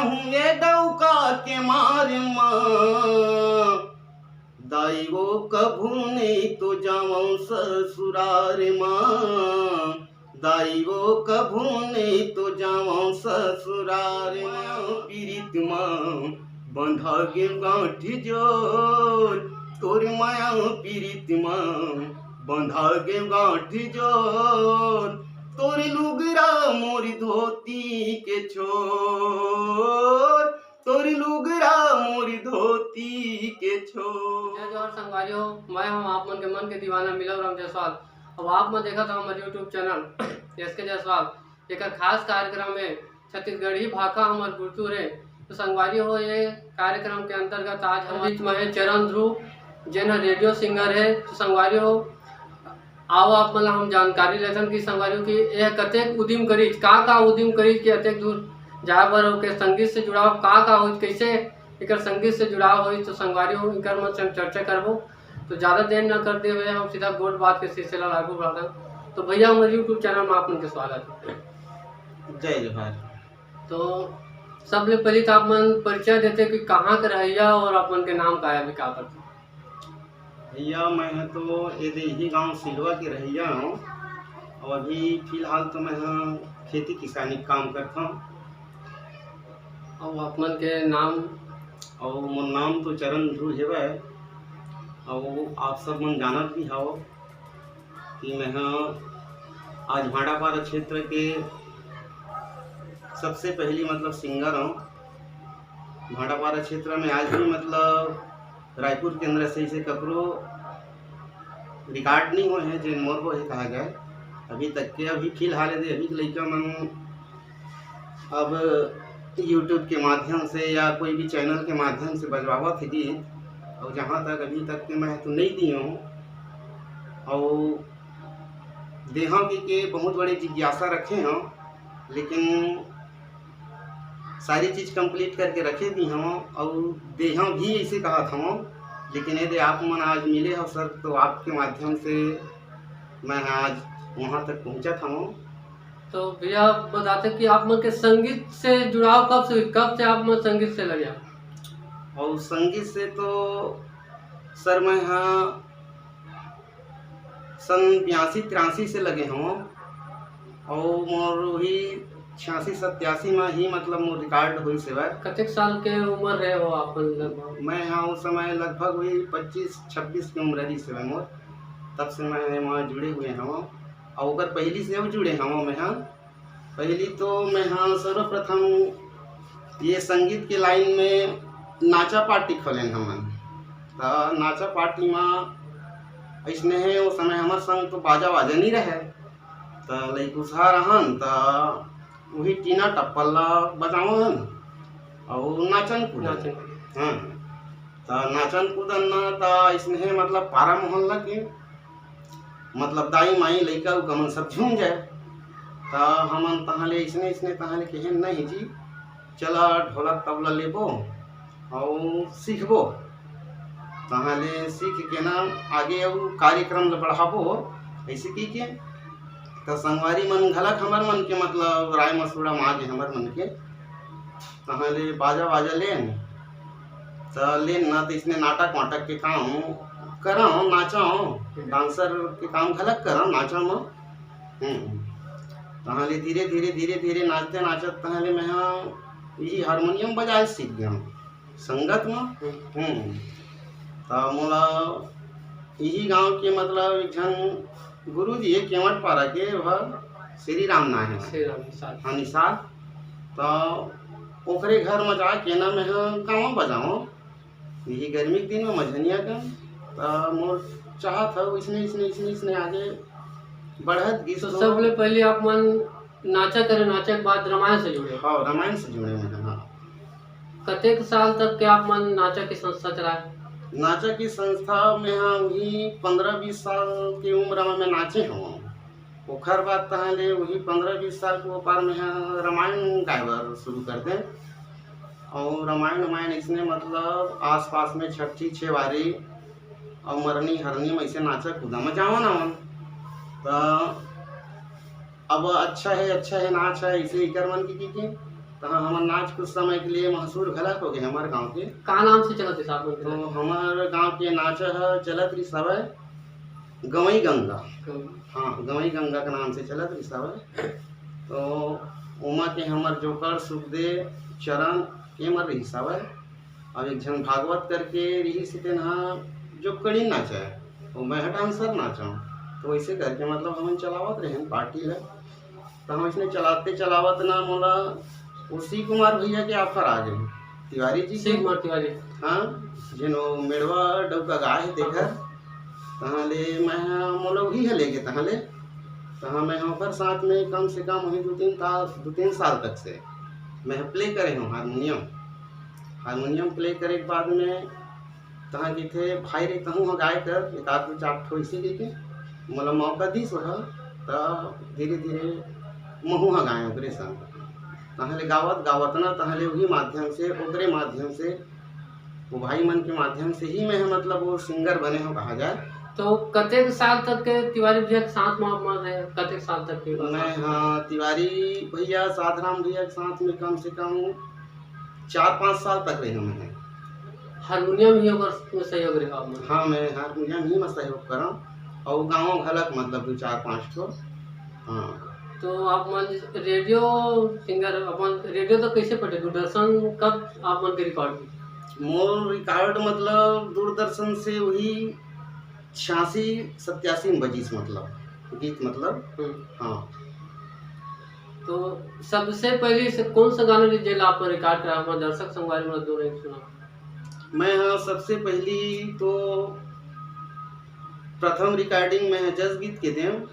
हुए डौका के मारे माँ दाई वो कभू नहीं तो जाऊं ससुरार माँ दाई वो कभू नहीं तो जाऊं ससुरार माँ पीरित माँ बंधा गे गांठी जोर तोर माया पीरित माँ बंधा गे गांठी जोर तोर लुगरा मोरी धोती के छोर तोरी लुगरा मोरी धोती के छोर। जय जोहर संगवारियों, मैं हूं आप मन के दीवाना मिलव राम जायसवाल। अब आप मन देखा था हमारे यूट्यूब चैनल एसके जायसवाल। एक खास कार्यक्रम है छत्तीसगढ़ी भाषा हमारे गुरतुर है। तो संगवारी हो ये कार्यक्रम के अंतर्गत आज हम बीच में है चरण ध्रुव जिन रेडियो सिंगर है। तो संगवारी हो आओ आप मतलब हम जानकारी लेथन कि संगवारी की यह कतेक उद्यम करीज का उद्यम करीज कि अतेक दूर जाए बर के संगीत से जुड़ाव का हो कैसे एक संगीत से जुड़ाव हो। तो संगवारी हो इनकर मत चर्चा करबो। तो ज़्यादा देर न करते हुए हम सीधा गोट बात के सिलसिला लागू बढ़ा। तो भैया हमारे यूट्यूब चैनल में आप उनके स्वागत है। जय जोहार। तो सबले पहले तो आप मन परिचय देते कि कहाँ के रहिया और अपन के नाम का है अभी का करते। भैया मैं तो यही गांव सिलवा के रहिया हूँ और अभी फिलहाल तो मैं खेती किसानी काम करता हूँ। और अपन के नाम और मोर नाम तो चरण ध्रुव हेवै और आप सब मन जानत भी हो कि मैं आज भांडापारा क्षेत्र के सबसे पहली मतलब सिंगर हूँ। भांडापारा क्षेत्र में आज भी मतलब रायपुर के अंदर से ककरो रिकॉर्ड नहीं हुए हैं जो मोर को कहा जाए अभी तक के। अभी फिलहाल यदि अभी के लड़का मन अब यूट्यूब के माध्यम से या कोई भी चैनल के माध्यम से बजवावत है गीत और जहाँ तक अभी तक के मैं तो नहीं दी हूँ और देहा के बहुत बड़े जिज्ञासा रखे हैं लेकिन सारी चीज़ कंप्लीट करके रखे भी हम और देहा भी ऐसे कहा था। लेकिन यदि आप मन आज मिले हो सर तो आपके माध्यम से मैं आज वहाँ तक पहुँचा था। तो भैया बताते कि आप मन के संगीत से जुड़ाव कब से आप मन संगीत से लगे। और संगीत से तो सर मैं सन 82-83 से लगे हम और मोर वही 86-87 में ही मतलब मोर रिकॉर्ड हुई सेवा। कतेक साल के उम्र रहे हो आप लगभग। मैं हाँ उस समय लगभग वही 25-26 की उम्र रही सेवा मोर। तब से मैं वहाँ जुड़े हुए हम और अगर पहली से अब जुड़े हम मैं पहली तो मैं सर्वप्रथम ये संगीत के लाइन में नाचा पार्टी खोलें हमन। तो नाचा पार्टी में ऐसने है उस समय हमार संग तो बाजा नहीं रहे तो लैकुसा रहन तो वही टीना टप्पल बजावन और नाचन कूदन। हाँ तो नाचन कूदन ना तो ऐसने मतलब पारा मोहल्ला के मतलब दाई माई लड़का उमन सब झूम जाए तो हमन तहाले ऐसने तहाले कहें नहीं जी चला ढोलक तबला लेबो और सीखबो तहाले सीख के ना आगे अब कार्यक्रम बढ़ाबो ऐसे की के। तो संगवारी मन घलक हमर मन के मतलब राय मसूड़ा माँ के हमर मन के तहाले बाजा लेन तो लेन ना तो इसने नाटक वाटक के काम करा नाचा डांसर के काम घलक करा नाचा में। तहाले धीरे धीरे नाचते नाचत तहाले मैं यही हारमोनियम बजाए सीख गया संगत में। तो मोला यही गांव के मतलब एक जन गुरु जी है केवट पारा के वह श्री राम ना है हाँ निषाद। तो ओकरे घर में जाके ना मैं गाँव बजाऊँ यही गर्मी के दिन में मझनिया का। तो मोर चाहत है इसने आगे बढ़त गई। तो सबले पहले आप मन नाचा के बाद रामायण से जुड़े। हाँ रामायण से जुड़े मैं। हाँ कतेक साल तक के आप मन नाचा की संस्था चलाए। नाचा की संस्था में वही 15-20 साल की उम्र में मैं नाचे हूँ। ओखर बाद तहाले वही 15-20 साल के ऊपर में रामायण गायबर शुरू कर दें और रामायण इसने मतलब आसपास में छठी छेवारी और मरनी हरनी में ऐसे नाचा कूदा में जाओ ना मन। तो अब अच्छा है ना अच्छा है इसे कर मन की तो हमार नाच कुछ समय के लिए मशहूर घलक हो गए हमारे गांव के। का नाम से चलत हिसाब मन तो हमारे गांव के नाच चलत रही सब गवई गंगा। हाँ, गवई गंगा के नाम से चलत रही सब। तो उमा के हमार जोकर सुखदेव चरण के मर रही सब। और एक जन भागवत करके रही से जो कड़ी नाच है वो मैं डांसर नाचा। तो वैसे करके मतलब हम चलावत रहे पार्टी है। तो हम इसने चलाते चलावत ना मोला उसी कुमार भैया के ऑफर आ गए तिवारी जी शिव कुमार तिवारी। हाँ, जिन वो मेड़वा डौका गाय देखा तहले मैं मोला वही है लेके तहले तो मैं होकर साथ में कम से कम वही 2-3 साल तक से मैं प्ले करे हूँ हारमोनियम प्ले करे के बाद में तहाँ के थे भाई रे कहूँ गाय कर एक आध 2-4 ठो इसी के मोला मौका दी सो तो धीरे धीरे महू गाय ओकरे संग तहले गावत ना तहले वही माध्यम से ओकरे माध्यम से वो भाई मन के माध्यम से ही मैं मतलब वो सिंगर बने हो कहा जाए। तो कतेक साल तक के तिवारी भैया के साथ में आप रहे कतेक साल तक के मैं हाँ तिवारी भैया साधराम भैया के साथ में कम से कम 4-5 साल तक रही मैं। हारमोनियम ही ओकर सहयोग रहे आप। हाँ, मैं हारमोनियम ही में सहयोग करा और गाँव घलक मतलब 2-4-5 ठो। हाँ, तो आप मन रेडियो सिंगर अपन रेडियो तो कैसे पटे दूरदर्शन कब आप मन के रिकॉर्ड मोर रिकॉर्ड मतलब दूरदर्शन से वही 86-87 में बजीस मतलब गीत मतलब। हाँ, तो सबसे पहले से कौन सा गाना जेल आप रिकॉर्ड करा हमारे दर्शक संगवारी में दो नहीं सुना। मैं हाँ सबसे पहली तो प्रथम रिकॉर्डिंग में जस गीत के दें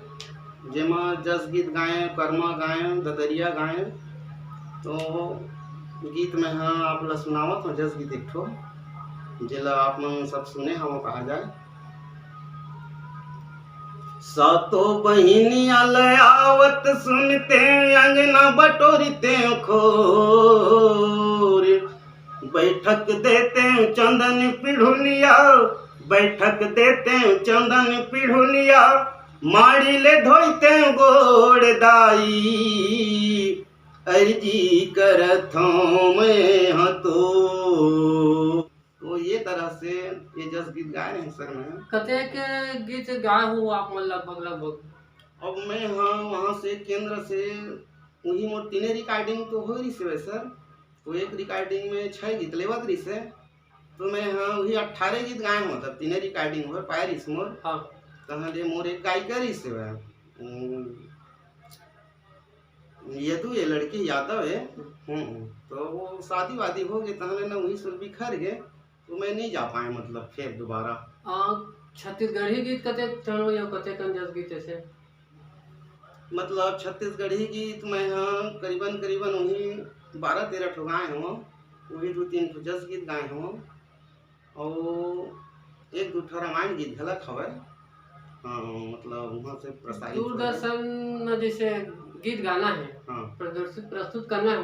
जेमा जस गीत गाए कर्मा गाए ददरिया गाए। तो गीत में हाँ आप ला सुनावत हूँ जस गीत एक ठो जेला आप मन सब सुने हम कहा जाए। सातो बहिनिया लयावत सुनते अंगना बटोरते खोर बैठक देते चंदन पिढ़ुलिया बैठक देते चंदन पिढ़ुलिया माड़ी ले धोते गोड़ दाई अर्जी करथों मैं हाँ तो ये तरह से ये जस गीत गाए हैं सर मैं। कतेक गीत गाए हो आप मन लगभग। अब मैं हाँ वहाँ से केंद्र से वही मोर 3 रिकॉर्डिंग तो हो रही से सर। तो एक रिकॉर्डिंग में 6 गीत लेवत रही से तो मैं हाँ वही 18 गीत गाए मतलब 3 रिकॉर्डिंग हो पाए रही मोर। हाँ, तहले मोर एक गायिका रही से यदु ये लड़की यादव है। तो वो शादी वादी हो गई तहले ना वही सुर बिखर गए तो मैं नहीं जा पाए मतलब फिर दोबारा। छत्तीसगढ़ी गीत कतेक चलो या कतेक जस गीत ऐसे मतलब छत्तीसगढ़ी गीत में हाँ करीबन वही 12-13 ठो गाए हुआ वही 2-3 ठो जस गीत गाए हुआ और 1-2 ठो रामायण गीत झलक हवे। हाँ, मतलब वहाँ से प्रसारित दूरदर्शन में जैसे गीत गाना है। हाँ, प्रस्तुत करना है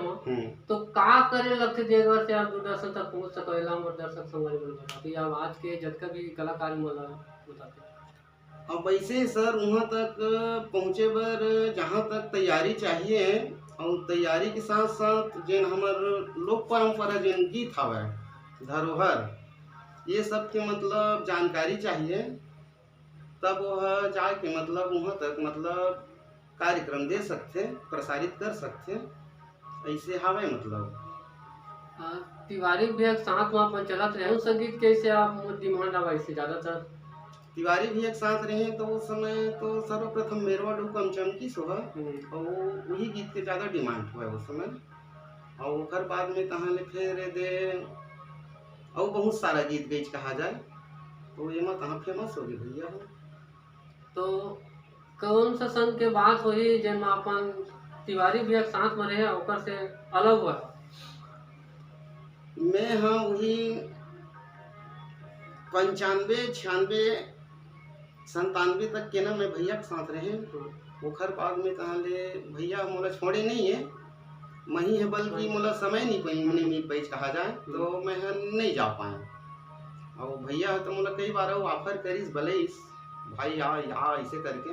तो का करे लगते देवर से आप दूरदर्शन तक पहुँच सकेला और दर्शक संगवारी बोल बताते अब आज के जतका भी कलाकार मला बताते। अब वैसे सर वहाँ तक पहुँचे बर जहाँ तक तैयारी चाहिए और तैयारी के साथ साथ जिन हमार लोक परंपरा जिन गीत हवे धरोहर ये सब के मतलब जानकारी चाहिए तब वह जाके मतलब वहाँ तक मतलब कार्यक्रम दे सकते प्रसारित कर सकते ऐसे हवे मतलब। तिवारी भैया साथ में अपन चलत रहे संगीत कैसे आप डिमांड आवा इससे ज़्यादातर तिवारी भी एक साथ रहे तो उस समय तो सर्वप्रथम मेरवा डूकम चमकी सोहा और वही गीत के ज़्यादा डिमांड हुआ उस समय और ओकर बाद में तहले फिर दे और बहुत सारा गीत गई कहा जाए तो ये मत तहाँ फेमस हो गई भैया। तो कौन सा संग के बात हुई जब अपन तिवारी भैया साथ में रहे ओकर से अलग हुआ। मैं हाँ वही 95-96-97 तक के ना मैं भैया के साथ रहे। ओखर बाद में तहले भैया मोला छोड़े नहीं है वही है बल्कि मोला समय नहीं मिल पाई कहा जाए तो मैं नहीं जा पाए और भैया तो मोला कई बार ऑफर करीस भले भाई आ ऐसे करके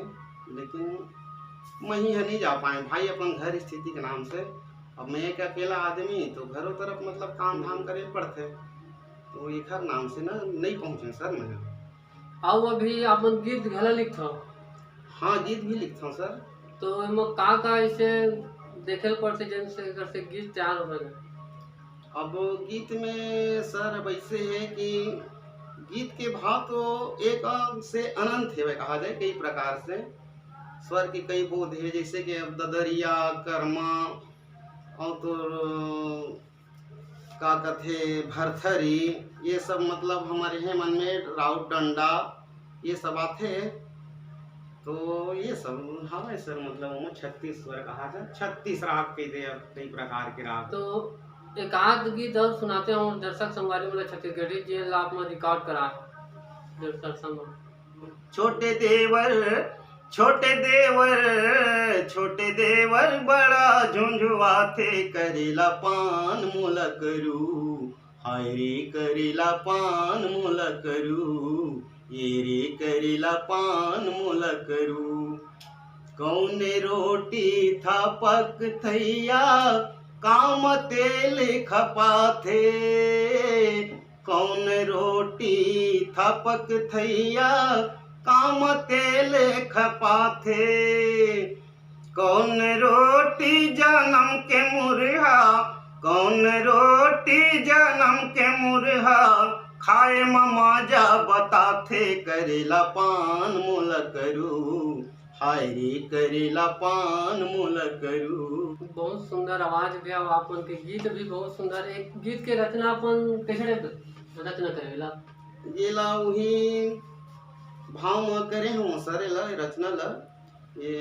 लेकिन मैं ही नहीं जा पाए भाई अपन घर स्थिति के नाम से अब मैं एक अकेला आदमी तो घरों तरफ मतलब काम धाम करे पड़ते, तो एकर नाम से ना नहीं पहुँचे सर मैं। और अभी आपन गीत घला लिखत हो, हाँ गीत भी लिखता हूँ सर। तो एमे का ऐसे देखे पड़ते जिनसे एकर से गीत तैयार हो सके। अब गीत में सर अब ऐसे है कि गीत के भाव तो एक से अनंत है कहा जाए, कई प्रकार से स्वर के कई बोध है, जैसे कि अब ददरिया, कर्मा और तो का कथे भरथरी, ये सब मतलब हमारे हैं मन में राउत डंडा ये सब आते। तो ये सब हमारे सर मतलब वो 36 स्वर कहा जाए, 36 राग के दे कई प्रकार के राग। तो एक आध गीत और सुनाते हो दर्शक संगवारी मतलब छत्तीसगढ़ी जी आप में रिकॉर्ड करा दर्शक संग। छोटे देवर छोटे देवर छोटे देवर बड़ा झुंझुआ थे, करेला पान मोला करू, हाय रे करेला पान मोला करू, ये रे करेला पान मोला करू। कौन रोटी था पक थैया, काम तेल खपाथे, कौन रोटी था पक थैया, काम तेल खपाथे, कौन रोटी जन्म के मुरहा, कौन रोटी जन्म के मुरहा, खाए मजा बताथे, करेला पान मोला करू, हाय रे करेला पान मोला करू। बहुत सुंदर आवाज भी और आपन के गीत भी बहुत सुंदर। एक गीत के रचना अपन कैसे रचना करेला येला वही भाव में करे हूँ सर ला रचना ला, ये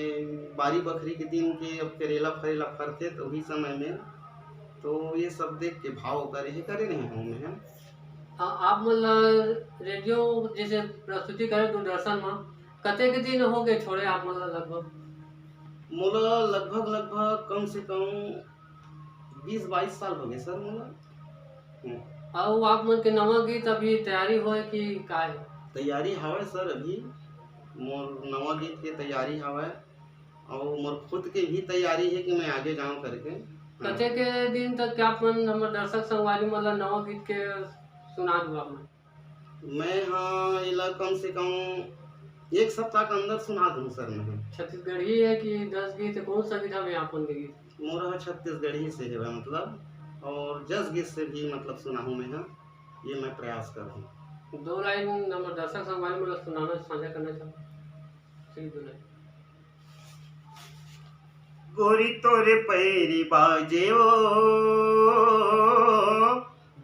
बारी बखरी के दिन के अब करेला फरेला फरते तो वही समय में, तो ये सब देख के भाव करे नहीं हूँ मैं। आप मतलब रेडियो जैसे प्रस्तुति करे दूरदर्शन में कते के दिन हो गए छोड़े आप मतलब लगभग? मोला लगभग कम से कम 20-22 साल हो गए सर मोला। और आप मन के नवा गीत अभी तैयारी होए कि का है? तैयारी हवे सर, अभी मोर नवा गीत के तैयारी हवे और मोर खुद के भी तैयारी है कि मैं आगे जाऊं करके। कते के दिन तक क्या अपन हमर दर्शक संगवारी मतलब नवा गीत के सुना दूँ आप मैं हाँ इला कम से कम 1 सप्ताह के अंदर सुना दूँ सर मैं। छत्तीसगढ़ी है कि 10 गीत कौन सा गीत हमें आपन के गीत? मोर छत्तीसगढ़ी से है मतलब, और 10 गीत से भी मतलब सुना हूँ मैं, ये मैं प्रयास कर रहा हूँ। 2 लाइन हमर दर्शक संगवारी मतलब सुनाना साझा करना चाहूँ, सिर्फ 2 लाइन। गोरी तोरे पैरी बाजे ओ,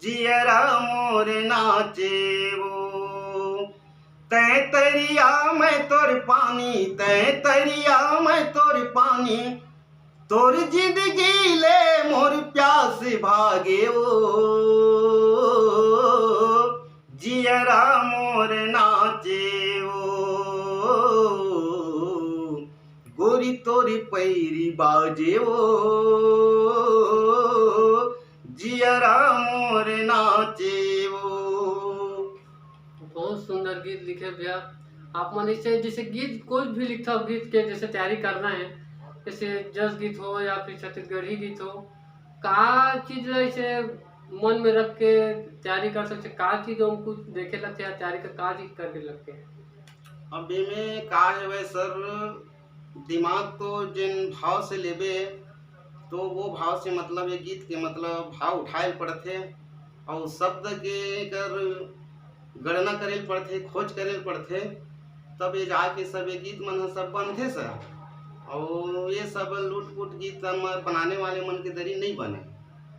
जियरा मोर नाचे वो, तै तरिया मैं तोर पानी, तै तरिया मैं तोर पानी, तोर जिंदगी ले मोर प्यास भागे ओ, जियरा मोर नाचे ओ, गोरी तोरी पैरी बाजे ओ, जियरा मोर नाचे ओ। बहुत सुंदर गीत लिखे भैया आप मन। इससे जैसे गीत कोई भी लिखता हो गीत के जैसे तैयारी करना है, जैसे जस गीत हो या फिर छत्तीसगढ़ी गीत हो, का चीज ऐसे मन में रख के तैयारी कर सकते, का चीज हमको देखे लगते हैं तैयारी का चीज करके लगते हैं? अब में का है सर, दिमाग तो जिन भाव से लेबे तो वो भाव से मतलब ये गीत के मतलब भाव उठाए पड़ते, और शब्द के कर गणना करे पड़ते, खोज करे पड़ते, तब ये जाके सब ये गीत मन सब बनते सर। और ये सब लूट पुट गीत बनाने वाले मन के दरी नहीं बने,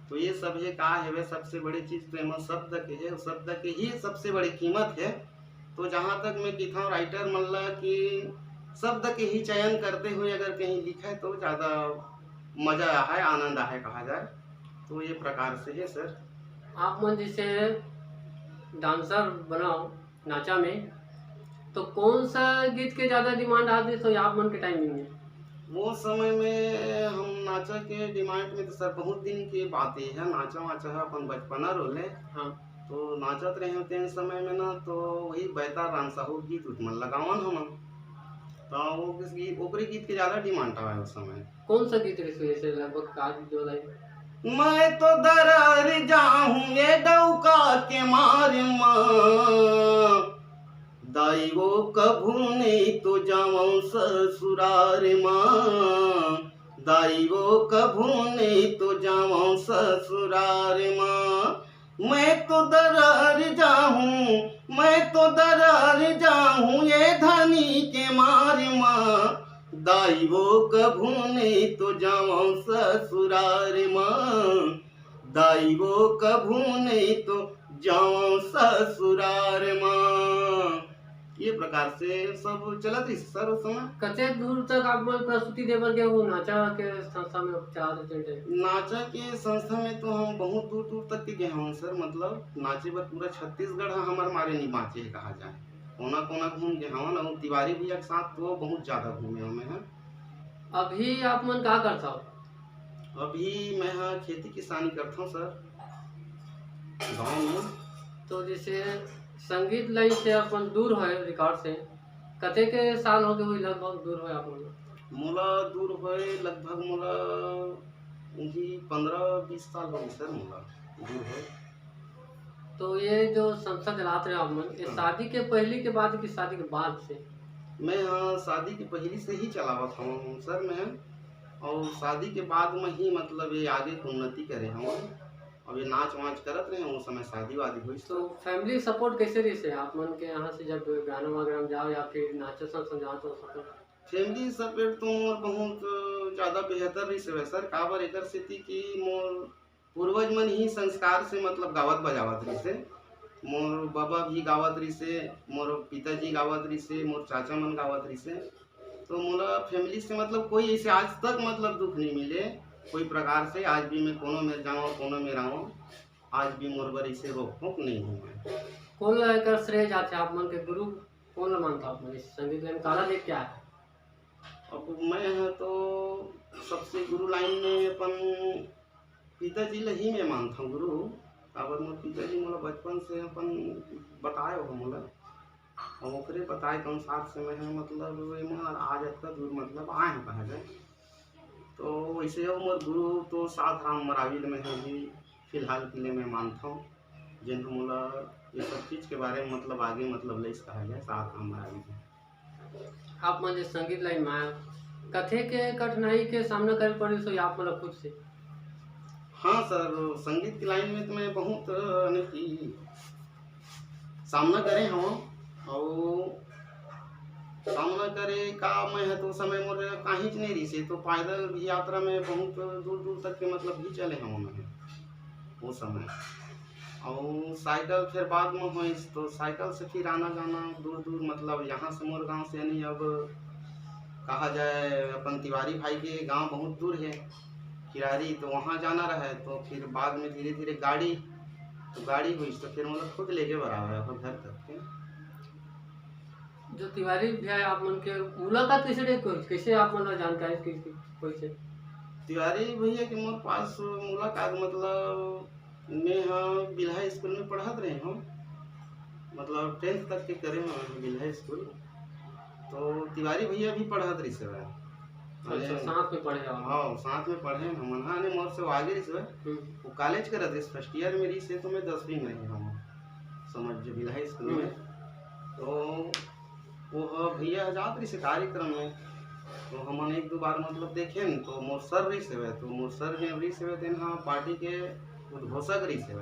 तो ये सब है का है सबसे बड़ी चीज़ प्रेम शब्द के है, शब्द के ही सबसे बड़ी कीमत है। तो जहाँ तक मैं कहता हूँ राइटर मतलब कि शब्द के ही चयन करते हुए अगर कहीं लिखे तो ज़्यादा मज़ा है, आनंद है कहा जाए, तो ये प्रकार से है सर। आप मन जैसे डांसर बनाओ नाचा में, तो कौन सा गीत के ज़्यादा डिमांड आती तो आप मन के टाइमिंग में? वो समय में हम नाचा के डिमांड में तो सर बहुत दिन की बात है, नाचा वाचा है अपन बचपना रोले। हाँ, तो नाचत रहे होते हैं समय में ना, तो वही बहता रान साहू गीत उत मन लगावन हम, तो वो गीत ओकरे गीत के ज़्यादा डिमांड आया उस समय। कौन सा गीत रही से लगभग आज जो लाइन? मैं तो दरार जाऊं ये डौका के मार माँ, दाई वो कभू नहीं तो जाऊं ससुरार माँ, दाई वो कभू नहीं तो जाऊं ससुरार माँ। मैं तो दरार जाऊं, मैं तो दरार जाऊं ये धनी के मार माँ, दाई वो कभू नहीं तो जाऊं ससुरार माँ, दाई वो कभू नहीं तो जाऊं ससुरार माँ। ये प्रकार से सब चलत रही सर उस समय। कते दूर तक आप मन प्रस्तुति देवर के वो नाचा के संस्था में उपचार देते? नाचा के संस्था में तो हम बहुत दूर दूर तक के गए हैं सर, मतलब नाचे पर पूरा छत्तीसगढ़ हमारे मारे नहीं बाँचे कहा जाए, कोना कोना घूम के हवन और तिवारी भैया के साथ तो बहुत ज़्यादा घूमे हमें हैं। अभी आप मन का करता हो? अभी मैं हाँ खेती किसानी करता हूँ सर गाँव में। तो जैसे संगीत लाइन से अपन दूर है रिकॉर्ड से, कते के साल हो गए हुई लगभग दूर है आप मन? मोला दूर होए लगभग मोला उनकी 15-20 साल हो गए सर मोला दूर है। तो ये जो संस्था चलाते रहे आप मन, ये शादी के पहले के बाद की शादी के बाद से? मैं हाँ शादी के पहले से ही चलावत हूँ सर मैं, और शादी के बाद में ही मतलब ये आगे की उन्नति करे हम। अब ये नाच वाच करत रहे उस समय शादी वादी हुई। तो फैमिली सपोर्ट कैसे रही से आप मन के यहाँ से जब गाना वगैरह जाओ या फिर नाचो संग जाओ तो सपोर्ट? फैमिली सपोर्ट तो मोर बहुत ज़्यादा बेहतर रही से सर, काबर एकर सेती कि मोर पूर्वज मन ही संस्कार से मतलब गावत बजावत रही से। मोर बाबा भी गावत रही से, मोर पिताजी गावत रही से, मोर चाचा मन गावत रही से। तो मोला फैमिली से मतलब कोई ऐसे आज तक मतलब दुख नहीं मिले कोई प्रकार से। आज भी मैं कोनो में जाऊँ कोनो में रहूँ, आज भी मोर बर ऐसे रोक टोक नहीं हुआ। कौन लेकर श्रेय जाते आप मन के गुरु कौन मानता आप मन संगीत में काला देख क्या है? अब मैं है तो सबसे गुरु लाइन में अपन पिताजी ल ही मैं मानता हूँ गुरु। काबर मोर पिताजी मोला बचपन से अपन बताए हो मोला, और ओकरे बताए के अनुसार से मैं मतलब आज इतना दूर मतलब आए हैं कहा जाए। तो वैसे हो मोर गुरु तो साथ हम मराविल में है भी फिलहाल के लिए मैं मानता हूँ, जिन मोला ये सब चीज़ के बारे में मतलब आगे मतलब ले कहा जाए साथ हम मराविल। आप मन जो संगीत लाइन में कथे के कठिनाई के सामना करे पड़ी सो आप मतलब खुद से? हाँ सर, संगीत की लाइन में तो मैं बहुत की सामना करे हूँ, और सामना करे का मैं है तो समय मोर कहीं नहीं रही से, तो पैदल भी यात्रा में बहुत दूर दूर तक के मतलब भी चले हूँ मैं वो समय। और साइकिल फिर बाद में हो तो साइकिल से फिर आना जाना दूर दूर, मतलब यहाँ से मोर गाँव से नहीं अब कहा जाए अपन तिवारी भाई के गांव बहुत दूर है किरारी, तो वहाँ जाना रहा। तो फिर बाद में धीरे धीरे गाड़ी हुई तो फिर मतलब खुद लेके बराबर है घर तक के। जो तिवारी भैया आप मन के मुलाकात कैसे आप मन जानकारी कोई से? तिवारी भैया के मोर पास मुलाकात मतलब मैं हाँ बिल्हा स्कूल में पढ़त रहे हूँ, मतलब 10th तक के करे मैं बिल्हा स्कूल। तो तिवारी भैया भी पढ़त रही से साथ में पढ़े? हाँ साथ में पढ़े हम। हाँ नहीं मोर से आगे रही से वो कॉलेज करत रही फर्स्ट ईयर में रही से, तो मैं 10वीं में रही हम समझ बिल्हा स्कूल में। तो वो भैया जात रही से कार्यक्रम में, तो हमने 1-2 बार मतलब देखे न, तो मोर सर रही से तो मोर सर में रही से तेन हाँ पार्टी के उद्घोषक रही से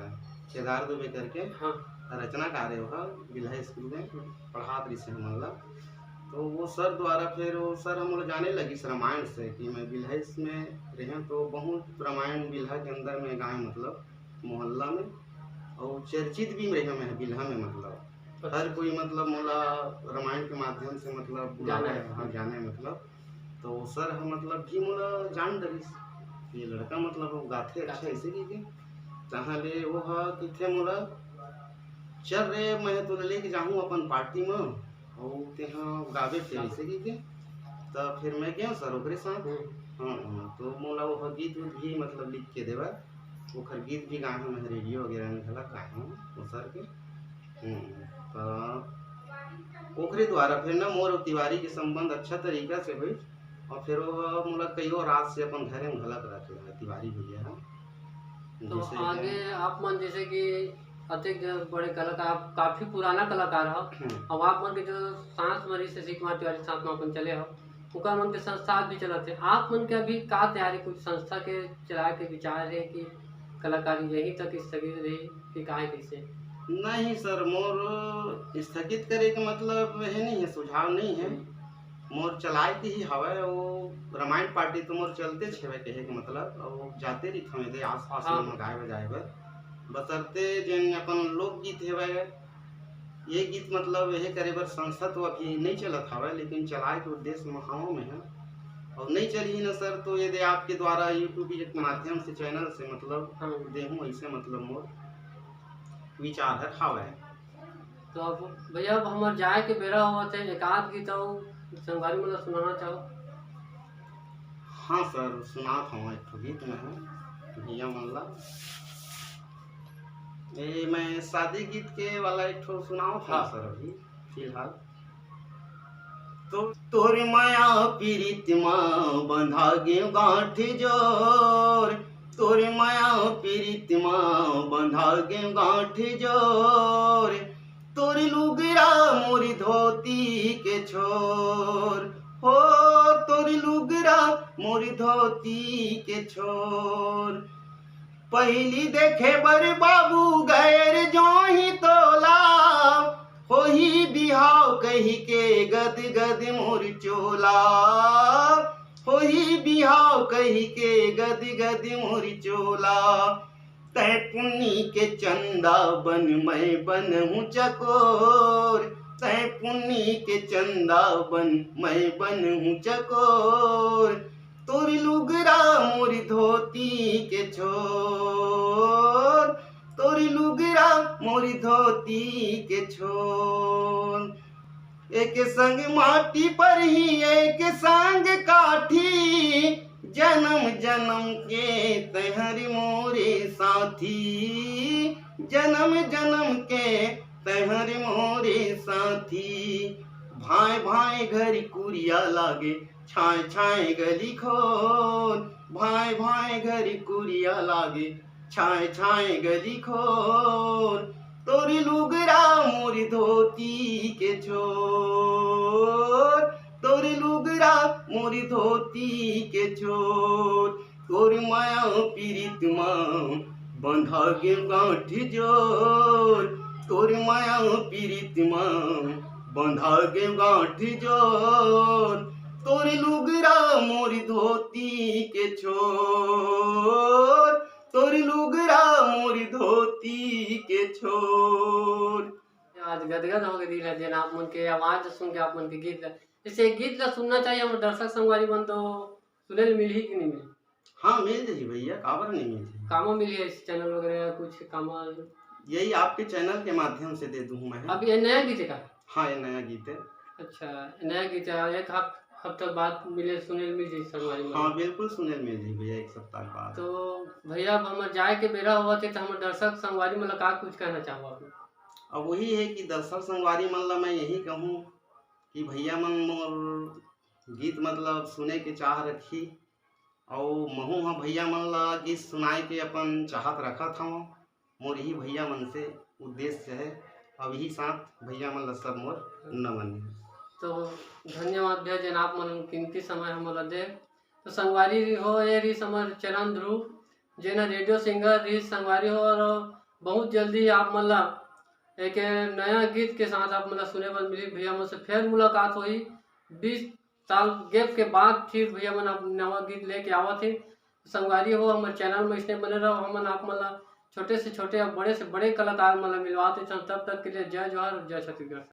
केदार दुबे करके। हाँ रचना कार्य होगा बिल्हा स्कूल में पढ़ात रही से मतलब। तो वो सर द्वारा फिर वो सर हम लोग जाने लगी रामायण से कि मैं बिल्हा में रहे, तो बहुत रामायण बिल्हा के अंदर में गाय मतलब मोहल्ला में, और चर्चित भी रहे मैं बिल्हा में, मतलब हर कोई मतलब मोला रामायण के माध्यम से मतलब बुलाना है हाँ जाने मतलब। तो सर हम मतलब भी मोला जान डरी ये लड़का मतलब वो गाथे अच्छा ऐसे की तहाँ वो हाँ किथे मोला चल रे मैं तो लेके जाऊँ अपन पार्टी में, और तेहाँ गावे थे ऐसे की तब फिर मैं गया सर ओकरे साथ। हाँ तो मोला वो गीत उत भी मतलब लिख के देवा, ओखर गीत भी गाए मैं रेडियो वगैरह में घला गाए हूँ वो सर के। तो ओखरे द्वारा फिर ना मोर तिवारी के संबंध अच्छा तरीका से हुई, और फिर वो मोला कईयो रात से अपन घरे में घलक रखे तिवारी भैया है। तो जैसे आगे आप मन जैसे कि अधिक जो बड़े कलाकार, आप काफी पुराना कलाकार हो, अब आप मन के जो सांस मरी से सीख मार तिवारी साथ में अपन चले हो, ओकर मन के संस्था भी चलते, आप मन के अभी का तैयारी कुछ संस्था के चलाए के विचार है कि कलाकारी यहीं तक स्थगित रही कि काहे कैसे? नहीं सर, मोर स्थगित करे के मतलब है नहीं है, सुझाव नहीं है। मोर चलाए के ही हवे, वो रामायण पार्टी तो मोर चलते छेवे कहे के मतलब, और वो जाते रही हमें दे आस पास हाँ। में गाय बजाए बर, बसरते जन अपन लोकगीत हेवे ये गीत मतलब यह करे बर संस्था तो अभी नहीं चलत हवे, लेकिन चलाए के उद्देश्य महाओं में है। और नहीं चली न सर, तो यदि आपके द्वारा यूट्यूब के माध्यम से चैनल से मतलब देहूँ ऐसे मतलब मोर विचार है हवे। तो अब भैया अब हमार जाए के बेरा हुआ थे, एक आध गीत संगवारी मतलब सुनाना चाहो? हाँ सर, सुनात हूँ एक ठो गीत में है भैया मल्ला। ये मैं शादी गीत के वाला एक ठो सुनाओ था। हाँ सर, अभी फिलहाल तो तोर माया पीरित माँ बंधा गे गांठ जोर, तोर माया पीरित माँ बंधा गे गांठ जोर, तोरी लुगरा मोरी धोती के छोर, हो तोरी लुगरा मोरी धोती के छोर। पहली देखे बर बाबू गैर जो ही तोला, हो ही बिहाव कही के गद गद मोर चोला, हो ही बिहाव कही के गद गद मोर चोला। तै पुन्नी के चंदा बन मैं बनहूँ चकोर, तै पुन्नी के चंदा बन मैं बनहूँ चकोर, तोरी लुगरा मोरी धोती के छोर, तोरी लुगरा मोरी धोती के छोर। एक संग माटी पर ही एक संग काठी, जन्म जन्म के तहरी मोरे साथी, जन्म जन्म के तहरी मोरे साथी। भाई भाई घरी कुरिया लागे छाए छाए गली खोर, भाई भाई घरी कुरिया लागे छाए छाए गली खोर, तोरी लुगरा मोरी धोती के छोर, तोरी लुगरा मोरी धोती के छोर। तोरी माया पीरित माँ बंधा गे गांठ जोर, तोरी माया पीरित माँ बंधा गे गांठ जोर, तोरी लुगरा मोरी धोती के छोर, तोरी लुगरा मोरी धोती के छोर। आज गदगद हो गई है जेन आप मन के आवाज सुन के, आप मन के गीत जैसे गीत ला सुनना चाहिए हम दर्शक संगवारी मन, तो सुने ले मिली कि नहीं मिली? हाँ मिल जाही भैया, काबर नहीं मिल जाही। कामों मिली है इस चैनल वगैरह कुछ काम? यही आपके चैनल के माध्यम से दे दूँ मैं। अब ये नया गीत है का? हाँ ये नया गीत है। अच्छा नया गीत है, एक हफ्ता बाद मिले सुने मिल जाए संगवारी मन? हाँ बिल्कुल सुने मिल जाही भैया, एक सप्ताह बाद। तो भैया अब हमारे जाए के बेरा हुआ थे, तो हमारे दर्शक संगवारी मतलब का कुछ कहना चाहो आप? अब वही है कि दर्शक संगवारी मन ला मैं यही कहूँ कि भैया मन मोर गीत मतलब सुने के चाह रखी, और महू हाँ भैया मन ला गीत सुनाए के अपन चाहत रखा था। मोर यही भैया मन से उद्देश्य है, अब यही साथ भैया मन ला सब मोर नमन है। तो धन्यवाद भैया जन आप मन कीमती समय हमला दे। तो संगवारी हो ये रही समर चरण ध्रुव जेना रेडियो सिंगर रही संगवारी हो, और बहुत जल्दी आप मन ला एक नया गीत के साथ आप मतलब सुने पर मिली। भैया मन से फिर मुलाकात हुई 20 साल गैप के बाद, फिर भैया मन आप नवा गीत लेके आवा थे। संगवारी हो हमारे चैनल में इसने बने रहो, हम आप मतलब छोटे से छोटे और बड़े से बड़े कलाकार मतलब मिलवाते। तब तक के लिए जय जवाहर जय छत्तीसगढ़।